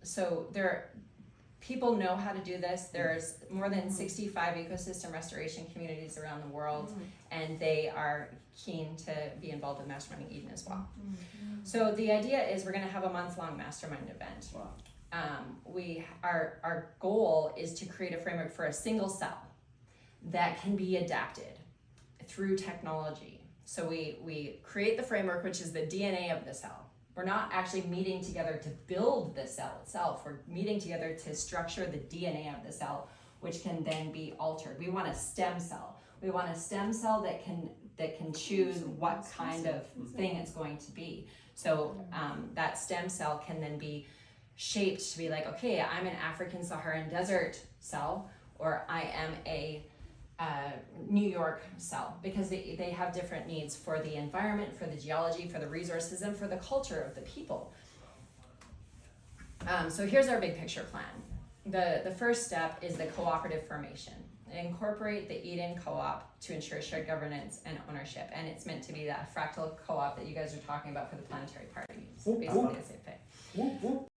So people know how to do this. There's more than 65 ecosystem restoration communities around the world, and they are keen to be involved with Mastermind Eden as well. So the idea is we're going to have a month-long mastermind event. Wow. Our goal is to create a framework for a single cell that can be adapted through technology. So we create the framework, which is the DNA of the cell. We're not actually meeting together to build the cell itself. We're meeting together to structure the DNA of the cell, which can then be altered. We want a stem cell. We want a stem cell that can choose what kind of thing it's going to be. So that stem cell can then be shaped to be like, okay, I'm an African Saharan desert cell, or I am a New York cell, because they have different needs for the environment, for the geology, for the resources, and for the culture of the people. So here's our big picture plan. The first step is the cooperative formation. Incorporate the Eden co-op to ensure shared governance and ownership, and it's meant to be that fractal co-op that you guys are talking about for the planetary parties. Basically the same thing.